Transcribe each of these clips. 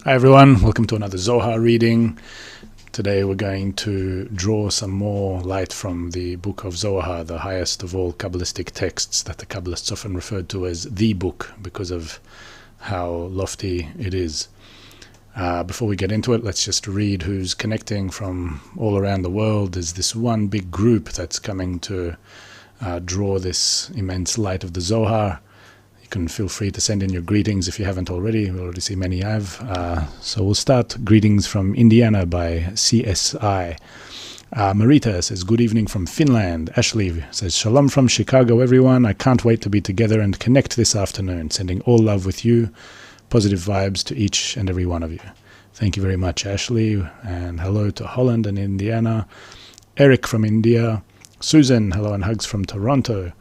Hi everyone, welcome to another Zohar reading. Today we're going to draw some more light from the Book of Zohar, the highest of all Kabbalistic texts that the Kabbalists often referred to as the book because of how lofty it is. Before we get into it, let's just read who's connecting from all around the world. There's this one big group that's coming to draw this immense light of the Zohar. You can feel free to send in your greetings if you haven't already. We already see many have. So we'll start. Greetings from Indiana by CSI. Marita says, good evening from Finland. Ashley says, shalom from Chicago, everyone. I can't wait to be together and connect this afternoon. Sending all love with you. Positive vibes to each and every one of you. Thank you very much, Ashley. And hello to Holland and Indiana. Eric from India. Susan, hello and hugs from Toronto.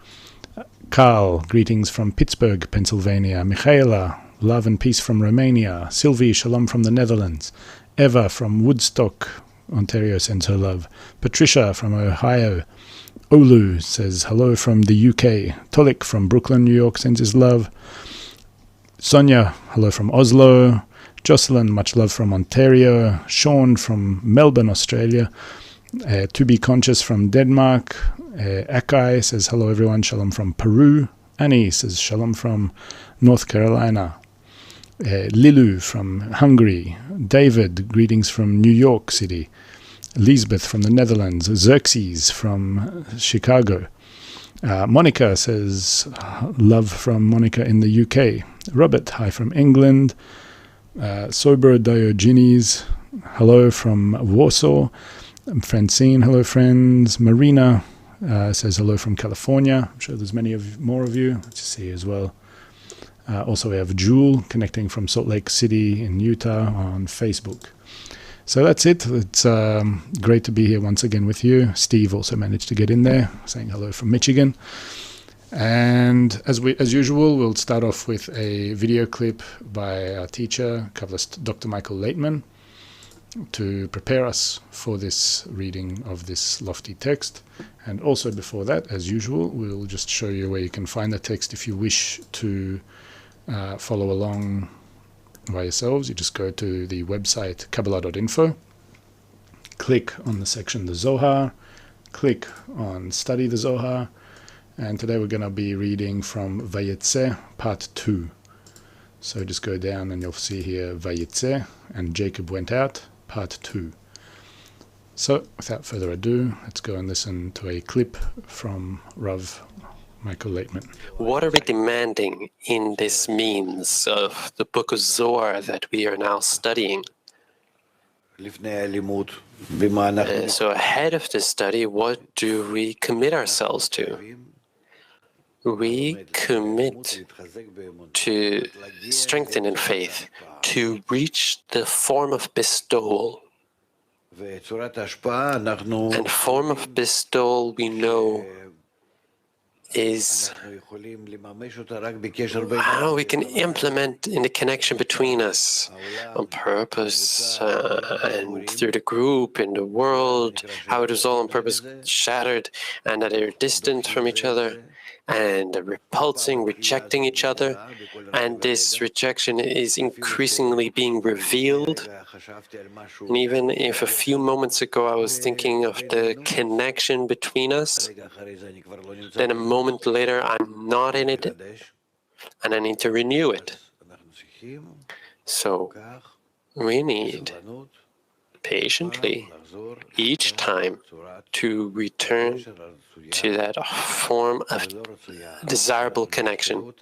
Carl, greetings from Pittsburgh, Pennsylvania. Michaela, love and peace from Romania. Sylvie, shalom from the Netherlands. Eva from Woodstock, Ontario sends her love. Patricia from Ohio. Olu says hello from the UK. Tolik from Brooklyn, New York sends his love. Sonia, hello from Oslo. Jocelyn, much love from Ontario. Sean from Melbourne, Australia. To Be Conscious from Denmark. Akai says hello everyone, shalom from Peru. Annie says shalom from North Carolina. Lilu from Hungary. David, greetings from New York City. Lisbeth from the Netherlands. Xerxes from Chicago. Monica says love from Monica in the UK. Robert, hi from England. Sober Diogenes, hello from Warsaw. Francine, hello friends. Marina says hello from California. I'm sure there's more of you. Let's see as well. Also we have Jewel connecting from Salt Lake City in Utah on Facebook. So that's it. It's great to be here once again with you. Steve also managed to get in there, saying hello from Michigan. And as usual, we'll start off with a video clip by our teacher, Kabbalist Dr. Laitman, to prepare us for this reading of this lofty text. And also before that, as usual, we'll just show you where you can find the text if you wish to follow along by yourselves. You just go to the website Kabbalah.info, click on the section The Zohar, click on Study the Zohar, and today we're going to be reading from VaYetze, part 2. So just go down and you'll see here VaYetze, and Jacob went out, part 2. So without further ado, let's go and listen to a clip from Rav Michael Laitman. What are we demanding in this means of the Book of Zohar that we are now studying? So ahead of this study, what do we commit ourselves to? We commit to strengthen in faith, to reach the form of bestowal. And form of bestowal, we know, is how we can implement in the connection between us on purpose and through the group, in the world, how it is all on purpose shattered and that they're distant from each other and repulsing, rejecting each other. And this rejection is increasingly being revealed. And even if a few moments ago I was thinking of the connection between us, then a moment later I'm not in it and I need to renew it. So we need patiently each time to return to that form of desirable connection.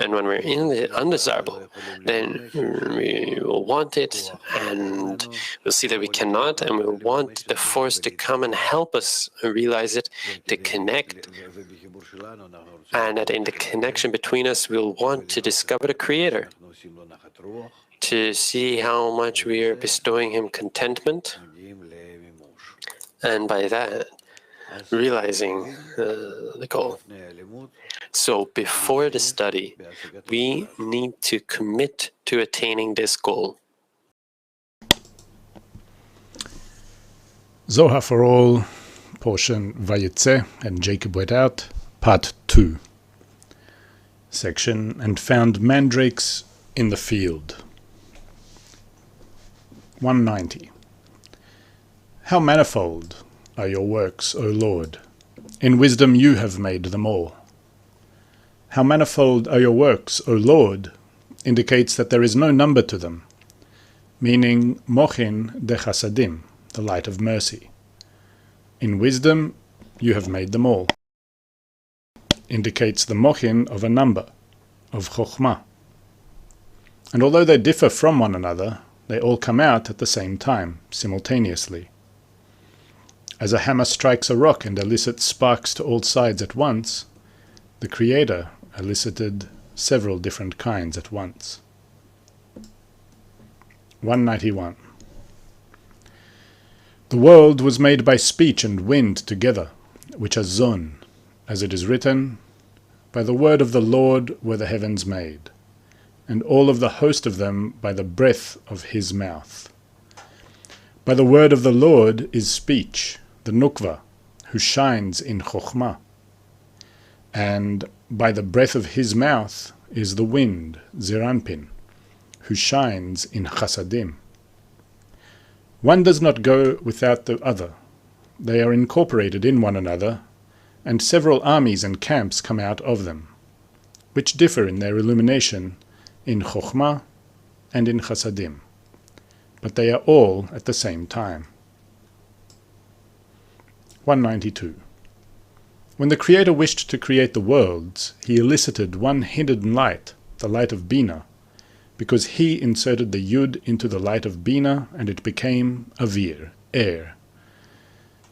And when we're in the undesirable, then we will want it, and we'll see that we cannot, and we'll want the force to come and help us realize it, to connect. And that in the connection between us, we'll want to discover the Creator, to see how much we are bestowing Him contentment, and by that, realizing the goal. So before the study, we need to commit to attaining this goal. Zohar for All, portion VaYetze, and Jacob went out, part 2. Section, and found mandrakes in the field. 190. How manifold are your works, O Lord! In wisdom you have made them all. How manifold are your works, O Lord, indicates that there is no number to them, meaning mochin de chasadim, the light of mercy. In wisdom you have made them all, indicates the mochin of a number, of chokhmah. And although they differ from one another, they all come out at the same time, simultaneously. As a hammer strikes a rock and elicits sparks to all sides at once, the Creator elicited several different kinds at once. 191. The world was made by speech and wind together, which are zon, as it is written, by the word of the Lord were the heavens made, and all of the host of them by the breath of his mouth. By the word of the Lord is speech, the nukva, who shines in chokhmah, and by the breath of his mouth is the wind, ziranpin, who shines in chasadim. One does not go without the other. They are incorporated in one another, and several armies and camps come out of them, which differ in their illumination in chokhmah and in chasadim, but they are all at the same time. 192. When the Creator wished to create the worlds, he elicited one hidden light, the light of Bina, because he inserted the Yud into the light of Bina, and it became Avir, air.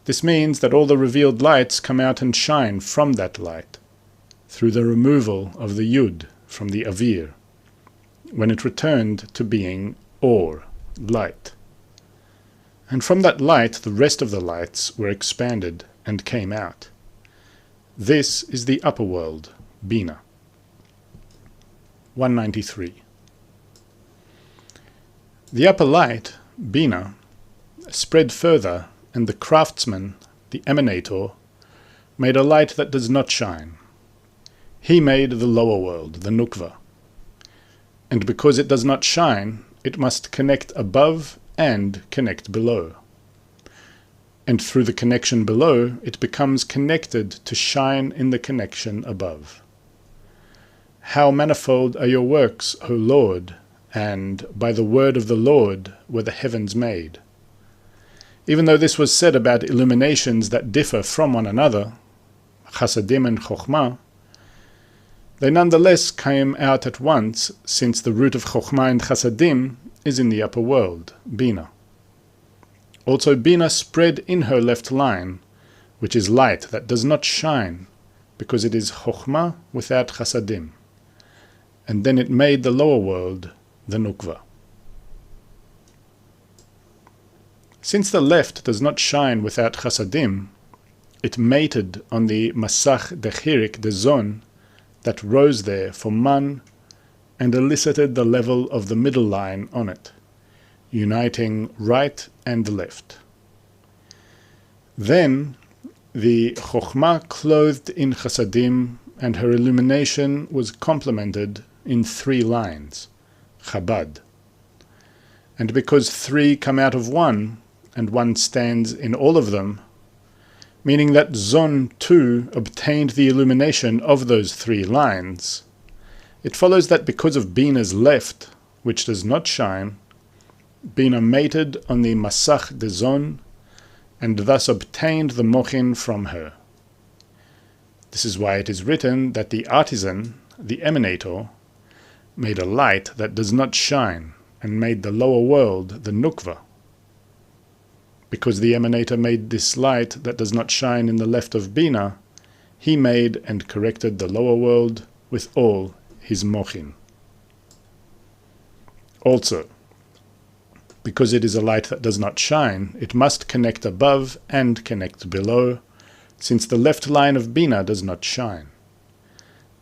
This means that all the revealed lights come out and shine from that light, through the removal of the Yud from the Avir, when it returned to being Or, light. And from that light the rest of the lights were expanded and came out. This is the upper world, Bina. 193. The upper light, Bina, spread further, and the craftsman, the emanator, made a light that does not shine. He made the lower world, the nukva. And because it does not shine, it must connect above and connect below. And through the connection below, it becomes connected to shine in the connection above. How manifold are your works, O Lord, and by the word of the Lord were the heavens made. Even though this was said about illuminations that differ from one another, chasadim and chokhmah, they nonetheless came out at once, since the root of chokhmah and chasadim is in the upper world, Bina. Also Bina spread in her left line, which is light that does not shine, because it is chokhmah without chasadim. And then it made the lower world, the nukva. Since the left does not shine without chasadim, it mated on the masach dechirik, the zon, that rose there for man, and elicited the level of the middle line on it, uniting right and left. Then the chokhmah clothed in chasadim, and her illumination was complemented in 3 lines, Chabad. And because 3 come out of 1, and 1 stands in all of them, meaning that Zon too obtained the illumination of those 3 lines, it follows that because of Bina's left, which does not shine, Bina mated on the Masach de Zon, and thus obtained the mochin from her. This is why it is written that the artisan, the emanator, made a light that does not shine, and made the lower world the nukva. Because the emanator made this light that does not shine in the left of Bina, he made and corrected the lower world with all his mochin. Also, because it is a light that does not shine, it must connect above and connect below, since the left line of Bina does not shine.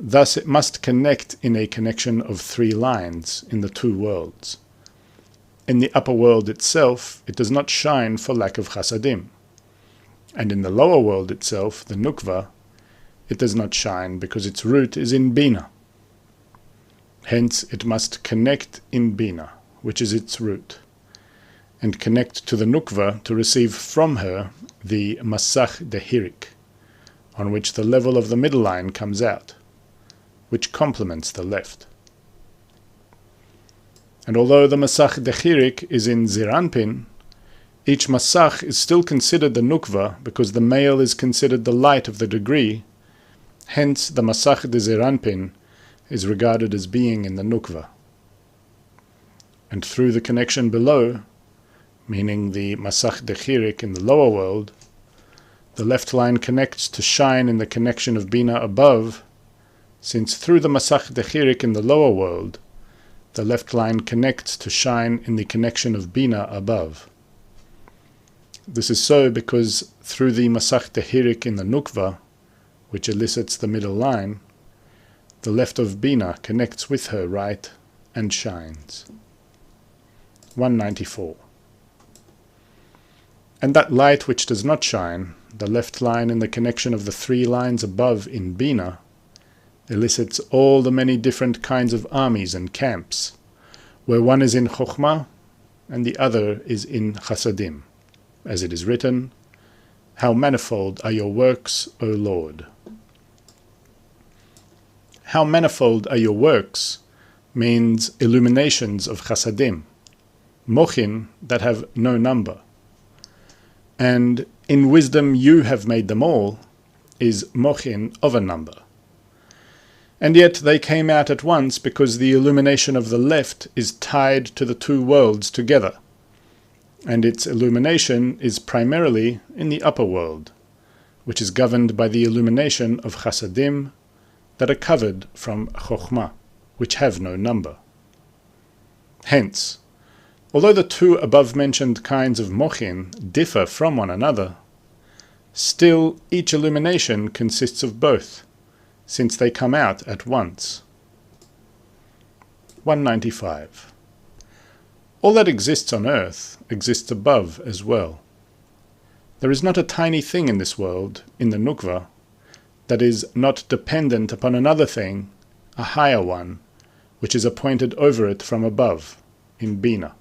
Thus it must connect in a connection of 3 lines in the 2 worlds. In the upper world itself, it does not shine for lack of chasadim. And in the lower world itself, the nukva, it does not shine because its root is in Bina. Hence, it must connect in Bina, which is its root, and connect to the nukva to receive from her the masach dehirik, on which the level of the middle line comes out, which complements the left. And although the masach dehirik is in Ziranpin, each masach is still considered the nukva because the male is considered the light of the degree. Hence, the masach de Ziranpin is regarded as being in the nukva. And through the connection below, meaning the masach dehirik in the lower world, the left line connects to shine in the connection of Bina above, since through the masach dehirik in the lower world, the left line connects to shine in the connection of Bina above. This is so because through the masach dehirik in the nukva, which elicits the middle line, the left of Bina connects with her right and shines. 194. And that light which does not shine, the left line in the connection of the 3 lines above in Bina, elicits all the many different kinds of armies and camps, where one is in Chokhmah and the other is in Chasadim, as it is written, "How manifold are your works, O Lord." How manifold are your works means illuminations of Chasadim, mochin that have no number. And in wisdom you have made them all is mochin of a number. And yet they came out at once because the illumination of the left is tied to the 2 worlds together, and its illumination is primarily in the upper world, which is governed by the illumination of Chasadim that are covered from Chokhmah, which have no number. Hence, although the 2 above-mentioned kinds of mochin differ from one another, still each illumination consists of both, since they come out at once. 195. All that exists on earth exists above as well. There is not a tiny thing in this world, in the nukva, that is not dependent upon another thing, a higher one, which is appointed over it from above, in Bina.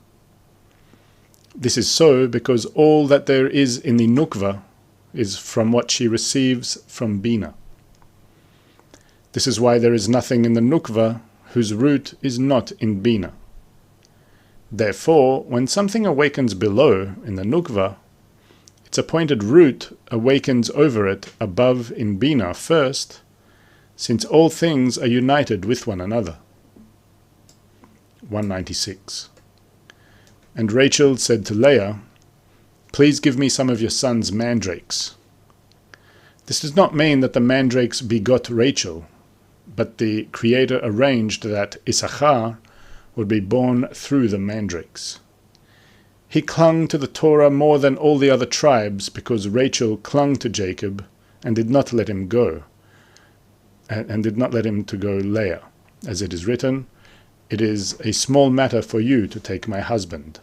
This is so because all that there is in the nukva is from what she receives from Bina. This is why there is nothing in the nukva whose root is not in Bina. Therefore, when something awakens below in the nukva, its appointed root awakens over it above in Bina first, since all things are united with one another. 196. And Rachel said to Leah, "Please give me some of your son's mandrakes." This does not mean that the mandrakes begot Rachel, but the Creator arranged that Issachar would be born through the mandrakes. He clung to the Torah more than all the other tribes because Rachel clung to Jacob and did not let him go, and did not let him to go Leah. As it is written, "It is a small matter for you to take my husband."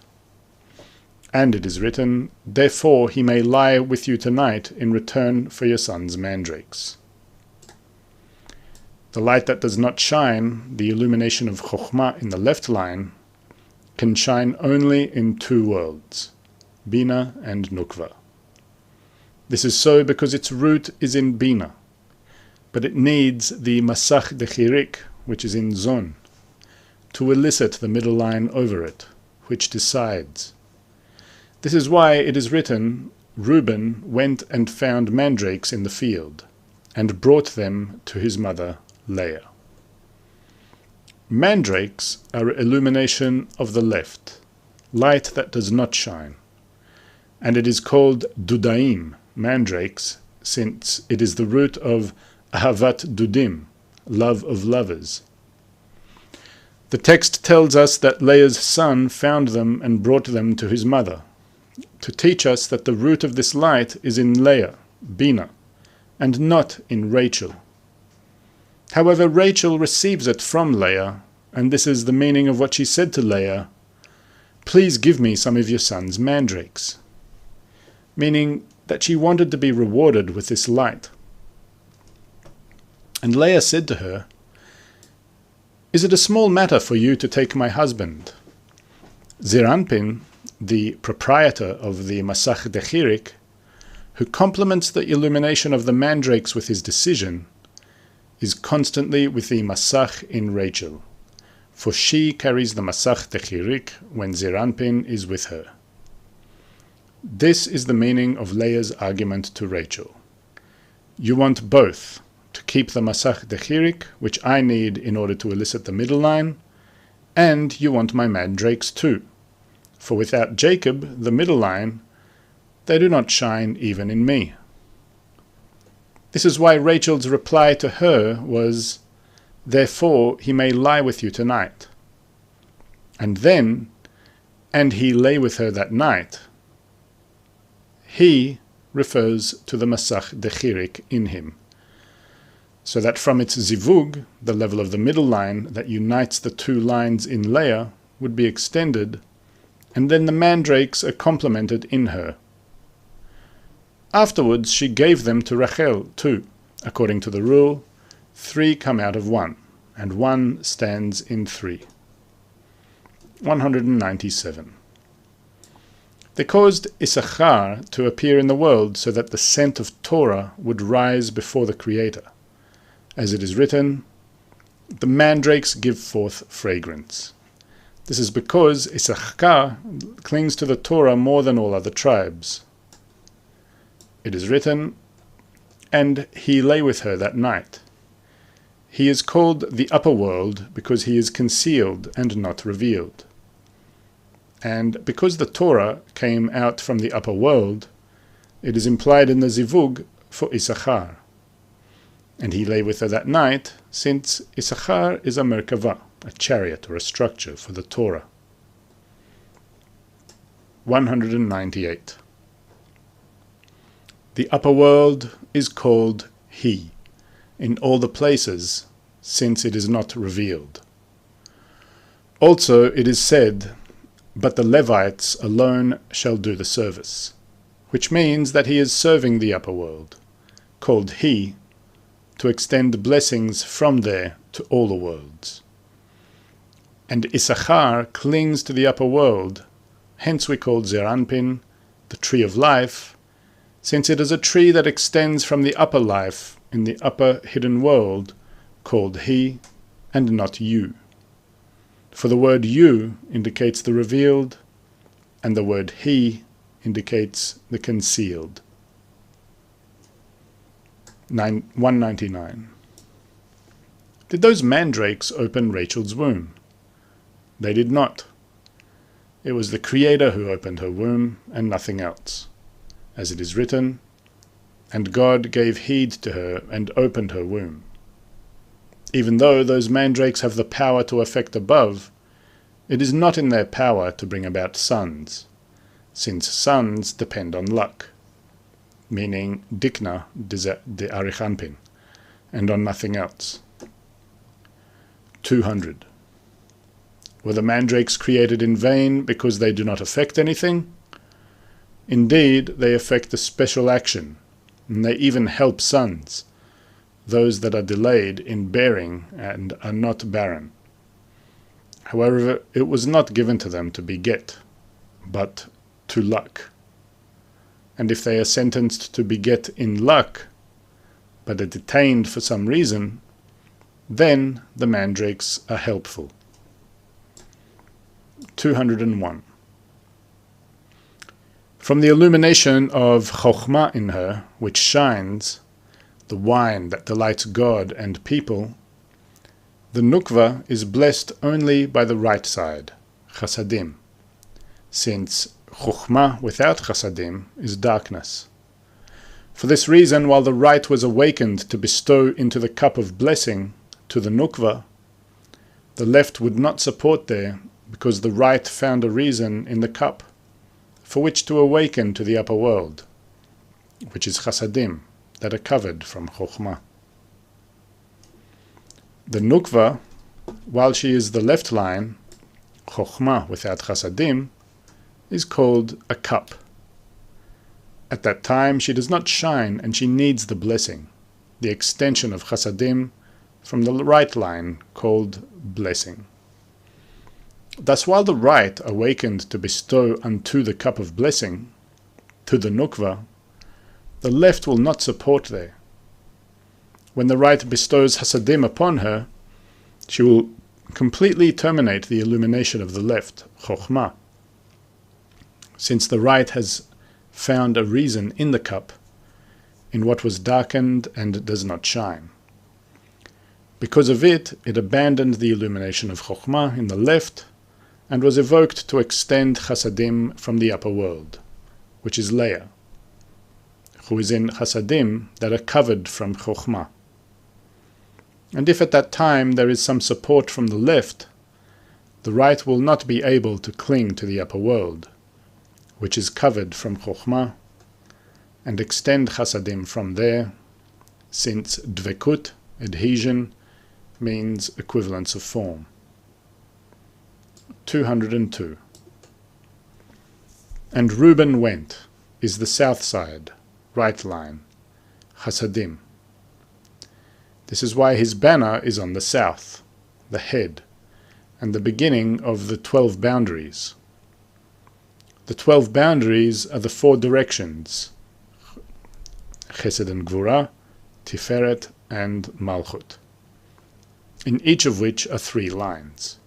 And it is written, "Therefore he may lie with you tonight in return for your son's mandrakes." The light that does not shine, the illumination of Chokhmah in the left line, can shine only in 2 worlds, Bina and Nukva. This is so because its root is in Bina, but it needs the Masach Dechirik, which is in Zon, to elicit the middle line over it, which decides. This is why it is written, Reuben went and found mandrakes in the field, and brought them to his mother Leah. Mandrakes are illumination of the left, light that does not shine, and it is called dudaim, mandrakes, since it is the root of ahavat dudim, love of lovers. The text tells us that Leah's son found them and brought them to his mother, to teach us that the root of this light is in Leah, Bina, and not in Rachel. However, Rachel receives it from Leah, and this is the meaning of what she said to Leah, "Please give me some of your son's mandrakes," meaning that she wanted to be rewarded with this light. And Leah said to her, "Is it a small matter for you to take my husband?" Zeranpin, the proprietor of the Masach Dechirik, who complements the illumination of the mandrakes with his decision, is constantly with the Masach in Rachel, for she carries the Masach Dechirik when Zeranpin is with her. This is the meaning of Leah's argument to Rachel. You want both, to keep the Masach Dechirik, which I need in order to elicit the middle line, and you want my mandrakes too, for without Jacob, the middle line, they do not shine even in me. This is why Rachel's reply to her was, "Therefore he may lie with you tonight." And then, "and he lay with her that night," he refers to the Masach Dechirik in him, so that from its zivug, the level of the middle line that unites the two lines in Leah, would be extended, and then the mandrakes are complemented in her. Afterwards she gave them to Rachel too, according to the rule, 3 come out of 1, and 1 stands in 3. 197. They caused Issachar to appear in the world so that the scent of Torah would rise before the Creator. As it is written, the mandrakes give forth fragrance. This is because Issachar clings to the Torah more than all other tribes. It is written, "And he lay with her that night." He is called the upper world because he is concealed and not revealed. And because the Torah came out from the upper world, it is implied in the zivug for Issachar. And he lay with her that night, since Issachar is a merkava, a chariot or a structure for the Torah. 198. The upper world is called He, in all the places, since it is not revealed. Also it is said, "But the Levites alone shall do the service," which means that he is serving the upper world, called He, to extend blessings from there to all the worlds. And Issachar clings to the upper world, hence we call Zeranpin the tree of life, since it is a tree that extends from the upper life in the upper hidden world, called He, and not you. For the word you indicates the revealed, and the word He indicates the concealed. 199. Did those mandrakes open Rachel's womb? They did not. It was the Creator who opened her womb, and nothing else. As it is written, "And God gave heed to her and opened her womb." Even though those mandrakes have the power to affect above, it is not in their power to bring about sons, since sons depend on luck, meaning dikna de arichanpin, and on nothing else. 200. Were the mandrakes created in vain because they do not affect anything? Indeed, they effect a special action, and they even help sons, those that are delayed in bearing and are not barren. However, it was not given to them to beget, but to luck. And if they are sentenced to beget in luck, but are detained for some reason, then the mandrakes are helpful. 201. From the illumination of Chokhmah in her, which shines, the wine that delights God and people, the Nukva is blessed only by the right side, Chasadim, since Chokhmah without Chasadim is darkness. For this reason, while the right was awakened to bestow into the cup of blessing to the Nukva, the left would not support there, because the right found a reason in the cup for which to awaken to the upper world, which is Chasadim, that are covered from Chokhmah. The Nukva, while she is the left line, Chokhmah without Chasadim, is called a cup. At that time she does not shine, and she needs the blessing, the extension of Chasadim from the right line called blessing. Thus, while the right awakened to bestow unto the cup of blessing, to the Nukva, the left will not support there. When the right bestows Hasadim upon her, she will completely terminate the illumination of the left, Chokhmah, since the right has found a reason in the cup, in what was darkened and does not shine. Because of it, it abandoned the illumination of Chokhmah in the left, and was evoked to extend Chasadim from the upper world, which is Leah, who is in Chasadim that are covered from Chokhmah. And if at that time there is some support from the left, the right will not be able to cling to the upper world, which is covered from Chokhmah, and extend Chasadim from there, since Dvekut, adhesion, means equivalence of form. 202. And Reuben went, is the south side, right line, Chasadim. This is why his banner is on the south, the head, and the beginning of the 12 boundaries. The 12 boundaries are the 4 directions, Chesed and Gvura, Tiferet, and Malchut, in each of which are 3 lines.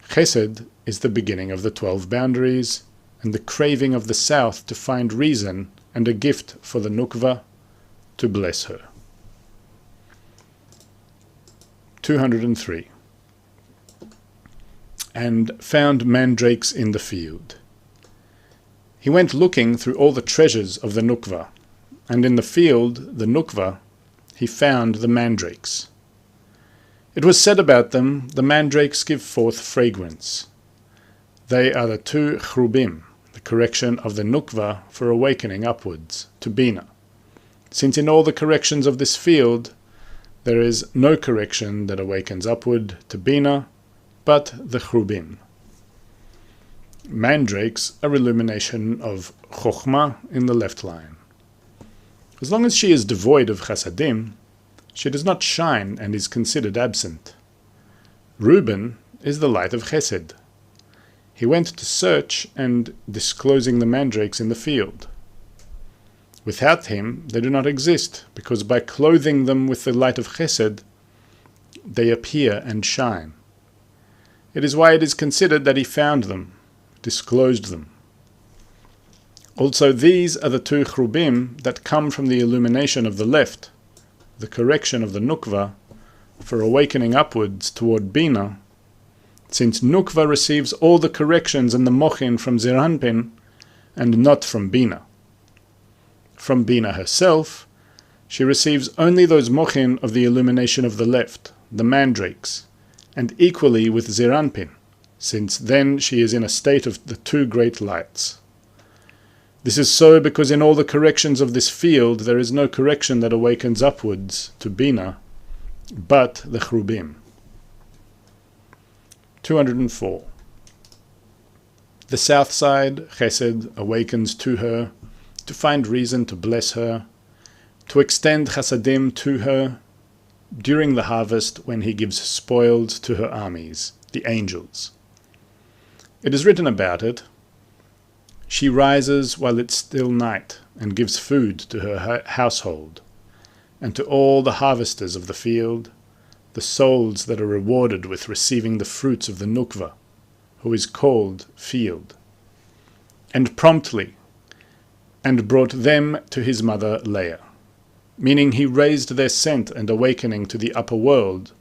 Chesed is the beginning of the 12 boundaries, and the craving of the south to find reason and a gift for the Nukva to bless her. 203. And found mandrakes in the field. He went looking through all the treasures of the Nukva, and in the field, the Nukva, he found the mandrakes. It was said about them, the mandrakes give forth fragrance. They are the 2 chrubim, the correction of the Nukva for awakening upwards, to Bina, since in all the corrections of this field, there is no correction that awakens upward to Bina, but the chrubim. Mandrakes are illumination of Chokhmah in the left line. As long as she is devoid of Chasadim, she does not shine and is considered absent. Reuben is the light of Chesed. He went to search and disclosing the mandrakes in the field. Without him, they do not exist, because by clothing them with the light of Chesed, they appear and shine. It is why it is considered that he found them, disclosed them. Also, these are the 2 chrubim that come from the illumination of the left, the correction of the Nukva, for awakening upwards toward Bina, since Nukva receives all the corrections and the mochin from Ziranpin, and not from Bina. From Bina herself, she receives only those mochin of the illumination of the left, the mandrakes, and equally with Ziranpin, since then she is in a state of the 2 great lights. This is so because in all the corrections of this field there is no correction that awakens upwards to Bina, but the Chrubim. 204. The south side, Chesed, awakens to her, to find reason to bless her, to extend Chasadim to her, during the harvest when he gives spoils to her armies, the angels. It is written about it, she rises while it's still night, and gives food to her household, and to all the harvesters of the field, the souls that are rewarded with receiving the fruits of the Nukva, who is called Field, and promptly, and brought them to his mother Leah, meaning he raised their scent and awakening to the upper world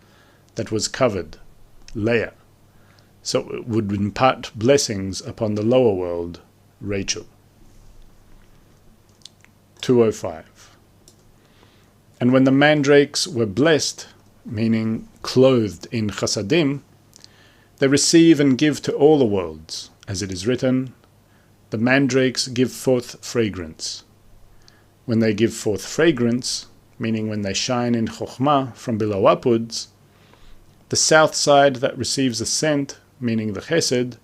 that was covered, Leah, so it would impart blessings upon the lower world, Rachel. 205. And when the mandrakes were blessed, meaning clothed in chasadim, they receive and give to all the worlds, as it is written, the mandrakes give forth fragrance. When they give forth fragrance, meaning when they shine in chokhmah from below upwards, the south side that receives a scent, meaning the chesed,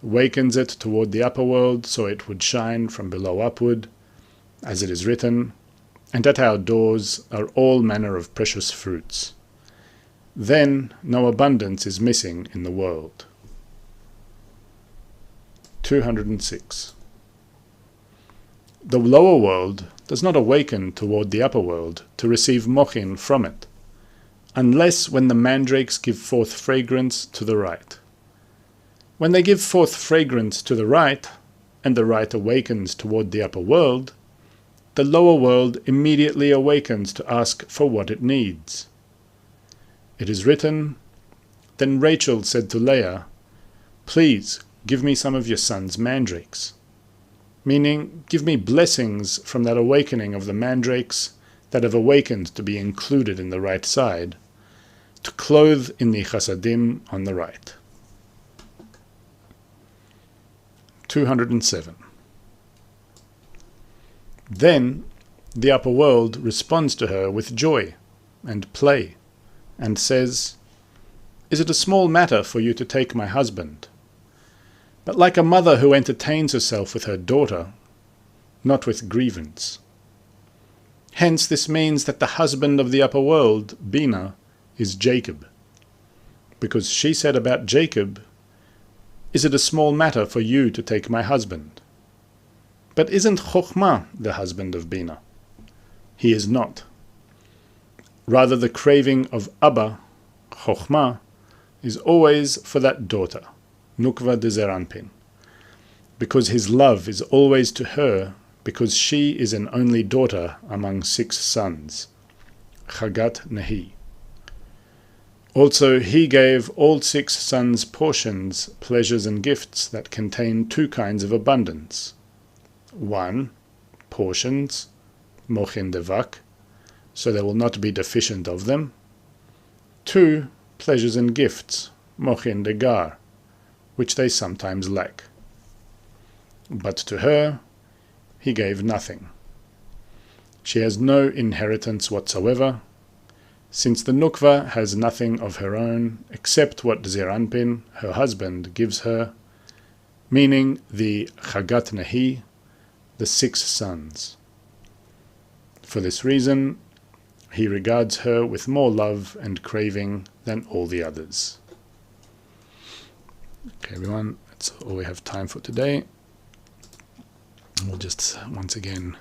awakens it toward the upper world so it would shine from below upward, as it is written, and at our doors are all manner of precious fruits. Then no abundance is missing in the world. 206. The lower world does not awaken toward the upper world to receive mochin from it, unless when the mandrakes give forth fragrance to the right. When they give forth fragrance to the right, and the right awakens toward the upper world, the lower world immediately awakens to ask for what it needs. It is written, Then Rachel said to Leah, Please give me some of your son's mandrakes, meaning give me blessings from that awakening of the mandrakes that have awakened to be included in the right side, to clothe in the chasadim on the right. 207. Then the upper world responds to her with joy and play, and says, Is it a small matter for you to take my husband? But like a mother who entertains herself with her daughter, not with grievance. Hence this means that the husband of the upper world, Bina, is Jacob, because she said about Jacob, Is it a small matter for you to take my husband? But isn't Chokhmah the husband of Bina? He is not. Rather, the craving of Abba, Chokhmah, is always for that daughter, Nukva de Zeranpin, because his love is always to her, because she is an only daughter among 6 sons, Chagat Nehi. Also, he gave all 6 sons portions, pleasures and gifts that contain 2 kinds of abundance. 1. Portions, mochin devak, so they will not be deficient of them. 2. Pleasures and gifts, mochin degar, which they sometimes lack. But to her he gave nothing. She has no inheritance whatsoever, since the Nukva has nothing of her own except what Zeranpin, her husband, gives her, meaning the Chagat Nehi, the 6 sons. For this reason, he regards her with more love and craving than all the others. Okay, everyone, that's all we have time for today. We'll just once again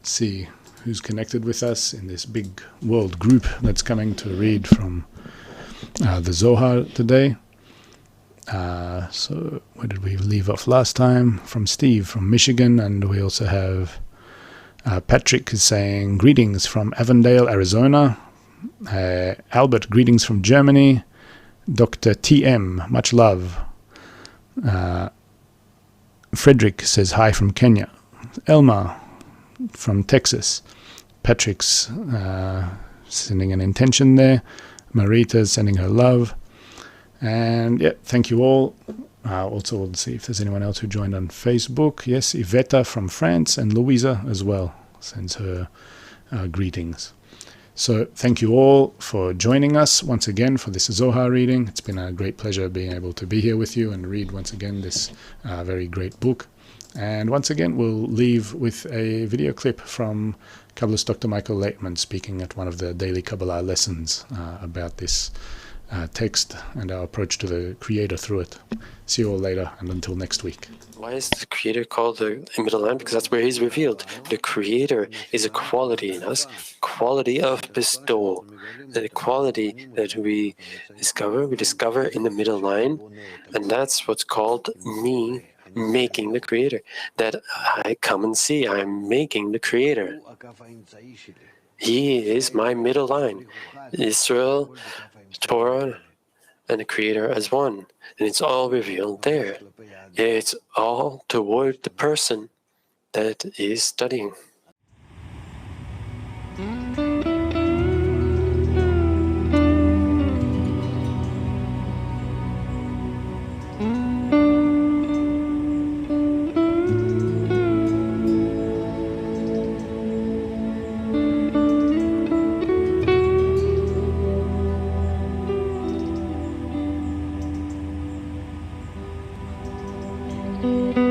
see who's connected with us in this big world group that's coming to read from the Zohar today. So where did we leave off last time? From Steve from Michigan, and we also have Patrick is saying greetings from Avondale, Arizona. Albert, greetings from Germany. Dr. TM, much love. Frederick says hi from Kenya. Elma from Texas. Patrick's sending an intention there. Marita's sending her love. And yeah, thank you all. Also, we'll see if there's anyone else who joined on Facebook. Yes, Iveta from France, and Louisa as well sends her greetings. So thank you all for joining us once again for this Zohar reading. It's been a great pleasure being able to be here with you and read once again this very great book. And once again, we'll leave with a video clip from Kabbalist Dr. Michael Laitman speaking at one of the daily Kabbalah lessons about this text and our approach to the Creator through it. See you all later, and until next week. Why is the Creator called the middle line? Because that's where He's revealed. The Creator is a quality in us, quality of bestowal. The quality that we discover in the middle line, and that's what's called me making the Creator. That I come and see, I'm making the Creator. He is my middle line. Israel, Torah, and the Creator as one. And it's all revealed there. It's all toward the person that is studying. Thank you.